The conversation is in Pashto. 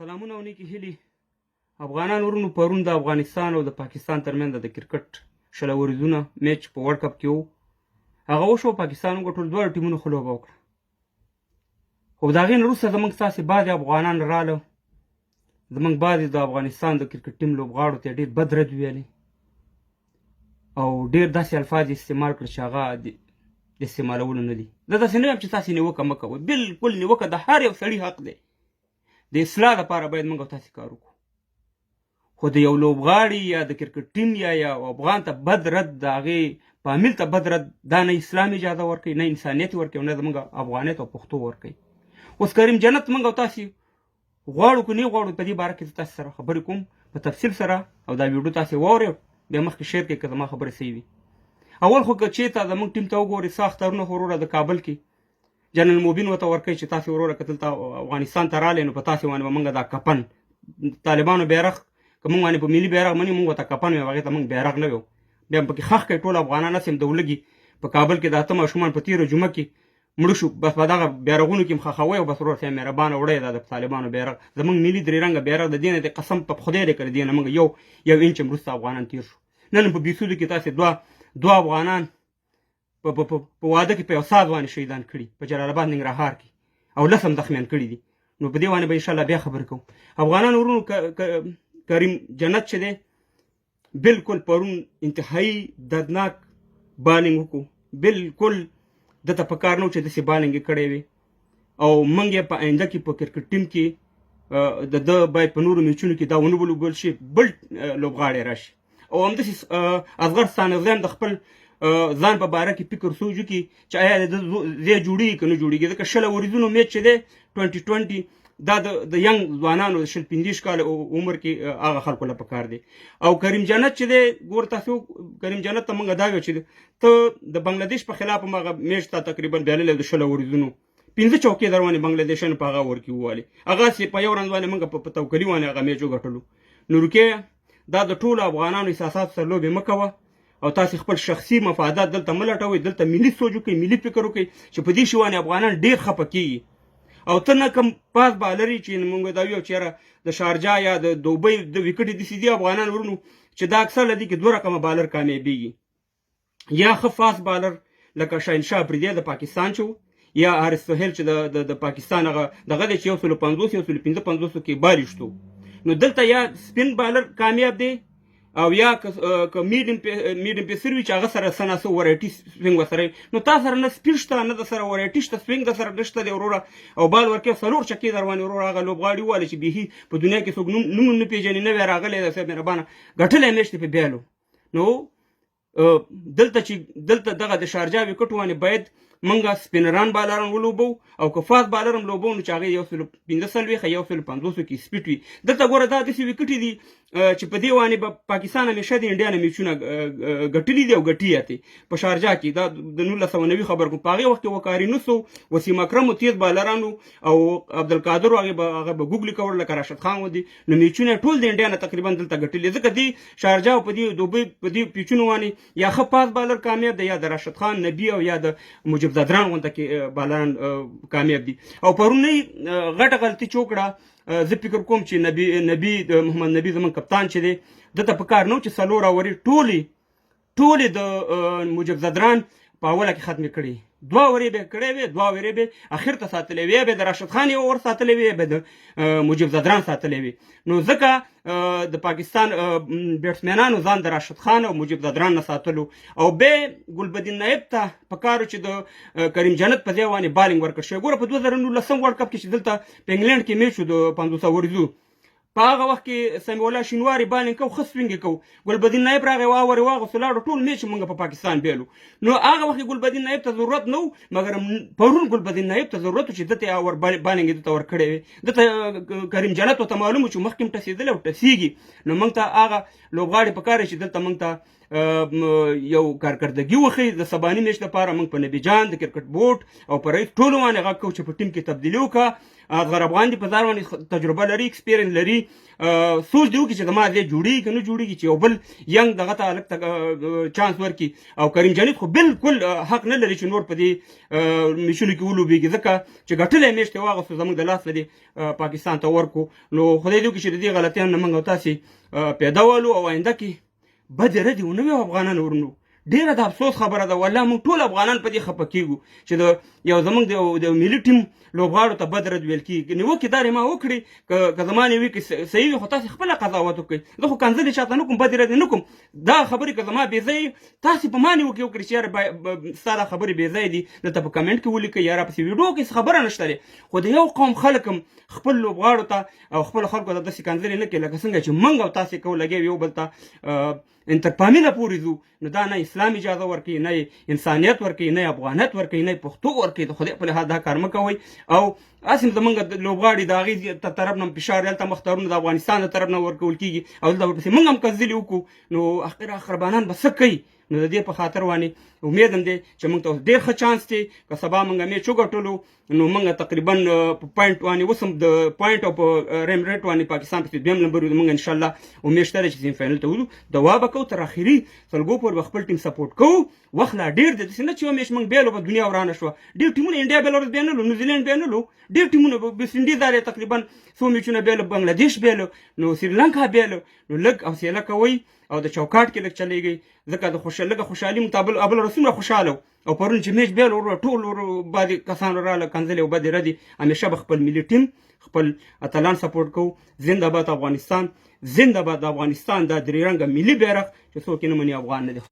سلامونه او نیکې هیلې افغانان ورونو پرون د افغانستان او د پاکستان ترمنځ د کرکټ شل اوریزونه میچ په ورلډ کپ کې و. هغه وشو، پاکستان وګټل، دواړو ټیمونو ښه لوبه وکړه. خو د هغې نه وروسته زموږ ستاسې بعضې افغانان راله، زموږ بعضې د افغانستان د کرکټ ټیم لوبغاړو ته ډېر بد رد ویلې او ډېر داسې الفاظ استعمال کړل چې هغه د استعمالولو نه دي. زه داسې نه یم چې تاسې نیوکه مه کوئ، بلکل نیوکه د هر یو سړي حق دی. د اصلاح لپاره باید موږ او تاسې کار وکړو. خو د یو لوبغاړي یا د کرکټ ټیم یا افغان ته بد رد، د هغې فامیل ته بد رد، دا نه اسلام اجازه ورکوي، نه انسانیت ورکوي، نه زموږ افغانیت او پښتو ورکوي. اوس کریم جنت موږ او تاسې غواړو که نه غواړو، په دې باره کې زه تاسې سره خبرې کوم په تفصیل سره، او دا ویډیو تاسې واورئ، بیا مخکې شیر کړئ که زما خبرې صحیح وي. اول خو که چېرته زموږ ټیم ته وګورئ، څه اخترونه خو وروره د کابل کې جنرال موبین ورته ورکوي چې تاسې وروره که دلته افغانستان ته رالی نو په تاسې باندې به موږ دا کپن طالبانو بیرغ که موږ باندې په ملي بیرغ مني، موږ ورته کپن ویو، هغې ته موږ بیرغ نه ویو. بیا هم پکې خښ کوي ټول افغانان. هسې هم د ولږي په کابل کې د 8 ماشومان په تېره جمعه کې مړه شو، بس په دغه بیرغونو کې هم خښوئ او بس ورور ته یې مهربانه وړی دا د طالبانو بیرغ. زموږ ملي درې رنګه بیرغ د دې نه دی، قسم په خدای دی که د دې نه موږ یو انچ هم وروسته افغانان تېر شو. نن هم په بیسودو کې تاسې دوه افغانان په واده کې په یو ساعت باندې شهیدان کړي، په جلال آباد ننګرهار کې، او 10 هم زخمیان کړي دي. نو په دې باندې به انشاءالله بیا خبرې کوو. افغانان ورونو کریم جنت چې دی بلکل پرون انتهایی دردناک بالینګ وکړو، بلکل دته په کار نه و چې داسې بالینګ یې کړی وي، او موږ یې په آینده کې په کرکټ ټیم کې د ده باید په نورو میچونو کې دا ونه ولوبول شي، بل لوبغاړی راشي. او همداسې اصغر ستانکزی هم د خپل ځان په باره کې فکر سوچ وکړي چې آیا د ځای جوړېږي که نه جوړېږي. ځکه 20 اوریزونو میچ چې دی 2020 دا د ینګ ځوانانو د 25 کال عمر کې هغه خلکو له پکار دی. او کریم جنت چې دی ګور تاسو کریم جنت ته موږ دا ویو چې ته د بنګلادیش په خلاف هم هغه میچ ته تقریبا بایللی د 20 اوریزونو 5 چوکۍ در باندې بنګلادیشیانو په هغه اور کې ووالې، هغسې په یو رنځ باندې موږ په توکلي باندې هغه میچ وګټلو. نو رکیه دا د ټولو افغانانو احساساتو سره لوبې مه کوه، او تاسې خپل شخصي مفادات دلته مه لټوئ. دلته ملي سوچ وکړئ، ملي فکر وکړئ چې په دې شي باندې افغانان ډېر خفه کېږي. او ته نه کوم پاس بالري چې موږ دا ویو چې یاره د شارجه یا د دوبۍ د وکټې داسې دي افغانان ورونو چې دا اکثر له دې کې 2 رقمه بالر کامیابېږي، یا ښه فاست بالر لکه شاهنشاه افریدی د پاکستان چې و، یا حارث سهیل چې د پاکستان هغه دغه دی چې 150 155 کې بالشتو. نو دلته یا سپین بالر کامیاب دی، او یا که میډیم پیسر وي چې هغه سره څه ناڅه ورایټي سوینګ ورسره وي. نو تا سره نه سپیډ شته، نه د سره ورایټي شته، سوینګ د سره نشته دی وروره، او بال ورکوي 4 چکې در باندې وروره. هغه لوبغاړي ووایي چې بیخي په دنیا کې څوک نوم نه پېژني، نوی راغلی دی، صاحب مهربانه ګټلی میچ دی په بیالو. نو دلته دغه د شارجه وکټ باندې باید موږ سپینران بالران ولوبو، او که فاست بالر هم لوبو نو چې هغې 145 یا 150 کې سپیډ وي. دلته ګوره دا داسې وکټې دي چې په دې باندې به پاکستان همیشه د انډیا نه میچونه ګټلي دي او ګټي یې په شارجه کې. دا د 1990 خبر کوم، په هغې وخت کې وقاري نسو، وسیم اکرم و تیز بالرانو، او عبدالقادر هغه به ګوګلي کول لکه راشد خان و دي. نو میچونه ټول د انډیا نه تقریبا دلته ګټلي، ځکه دې شارجه او په دې دوبۍ په دې پیچونو باندې یا ښه پاس بالر کامیاب دی، یا د راشد خان نبي او یا د مجب زدران غونته کې بالران کامیاب دي. او پرونی غټه غلطي چوکړه، زه فکر کوم چې محمد نبي زموږ کپتان چې دی دته په کار نه و چې 4 اورې ټولې د مجب زدران په اوله کې ختمې کړي. 2 اورې به کړی وې، 2 اورې به اخر ته ساتلی وې، به د راشد خان یو اور ساتلی وې، به د مجب زدران ساتلی وې. نو ځکه د پاکستان بیټسمینانو ځان د راشد خان او مجب زدران نه ساتلو، او به ګلبدین نایب ته په کار چې د کریم جنت په ځای باندې بالینګ ورکړ شي. ګوره په 2019 ورلډ کپ کې چې دلته په انګلینډ کې میچ و د 500 اوریزو، په هغه وخت کې سمیع الله شینواري بالینګ کو، ښه سوینګ یې کو، ګلبدین نایب راغی واورې واغوستو لاړو، ټول میچ موږ په پاکستان بیلو. نو هغه وخت کې ګلبدین نایب ته ضرورت نه و، مګر پرون ګلبدین نایب ته ضرورت و چې دته بالینګ دته ورکړی وي. دته کریم جنت ورته معلوم و چې مخکې هم ټسېدلی او ټسېږي. نو موږ ته هغه لوبغاړي په کار چې دلته موږ ته یو کارکردګي وښیي د سباني میچ لپاره موږ په نبي جان د کرکټ بورډ او په رئیس ټولو باندې غږ کوو چې په ټیم کې تبدیلي وکړه. اصغر افغان دې په ځان باندې تجربه لري، ایکسپیرینس لري، سوچ دې وکړي چې زما ځای جوړېږي که نه جوړېږي، چې یو بل ینګ دغه ته هلک ته چانس ورکړي. او کریم جانید خو بالکل حق نه لري چې نور په دې میچونو کې ولوبېږي، ځکه چې ګټلی میچ ته واغوستو زموږ د لاس نه دې پاکستان ته ورکړو. نو خدای دې وکړي چې د دې غلطیانو نه موږ او تاسې پیدا والو او آینده کې بدې ردې ونه وي افغانان ورنو. ډیره د افسوس خبره ده، والله موږ ټول افغانان په دې خفه کېږو چې د یو زموږ د ملي ټیم لوبغاړو ته بد رد ویل کېږي. نیوکې دا ما وکړي که زما نیوکې صحیح وي خو تاسې خپله قضاوت وکړئ. زه خو کنځلې چاته نه کوم، بدې ردې نه کوم. دا خبرې که زما بې ځایه تاسې په ما نیوکې وکړئ چې یاره ستا دا خبرې بې ځایه دي، دلته په کمنټ کې ولیکئ، یا راپسې ویډیو کې خبره نشته دی. خو د یو قوم خلک هم خپل لوبغاړو ته او خپلو خلکو ته داسې کنځلې نه کوي لکه څنګه چې موږ او تاسې کوو، لګیا یو بل ته تر پامینه پورې ځو. نو دا نه اسلام اجازه ورکوي، نه انسانیت ورکوي، نه افغانیت ورکوي، نه پښتو ورکوي. د خدای په لحاظ دا کار مه کوئ. او هسې زموږ لوبغاړي د هغې طرف نه فشار دلته مختارونه د افغانستان د طرف نه ورکول کېږي او دلته ورپسې موږ هم کنځلې وکړو. نو اخر خربانان به څه کوي؟ نو د دې په خاطر باندې امید هم دی چې موږ ته اوس ډېر ښه چانس دی. که سبا موږ میچ وګټلو نو موږ تقریبا په پوینټ باندې اوس هم د پوینټ او په ریم ریټ باندې پاکستان پسې دویم نمبر وي. موږ انشاءالله امید شته دی چې سیمي فاینل ته وځو. دعا به کوو تر اخري سلګو پورې به خپل ټیم سپورټ کوو. وخت لا ډېر دی، داسې نه چې یو میچ موږ بیلو په دنیا ورانه شوه. ډېر ټیمونه انډیا بیلاروس بېنلو، نیوزیلینډ بېنلو، ډېر ټیمونه ویسټ انډیز دا تقریبا څو میچونه بیلو، بنګلادیش بیلو، نو سریلانکا بیلو. نو لږ حوصله کوئ او د چوکاټ کې لږ چلیږئ، ځکه د لږه خوشحالي موږ ته ابل رسومره خوشحاله و. او پرون چې میچ بیل ټول بعضې کسانو راله کنځلې او بدې ردې. همیشه به خپل ملي ټیم خپل اتلان سپورټ کوو. زنده باد افغانستان، زنده باد افغانستان. دا درې رنګه ملي بیرغ چې څوک یې نه مني افغان نه دی.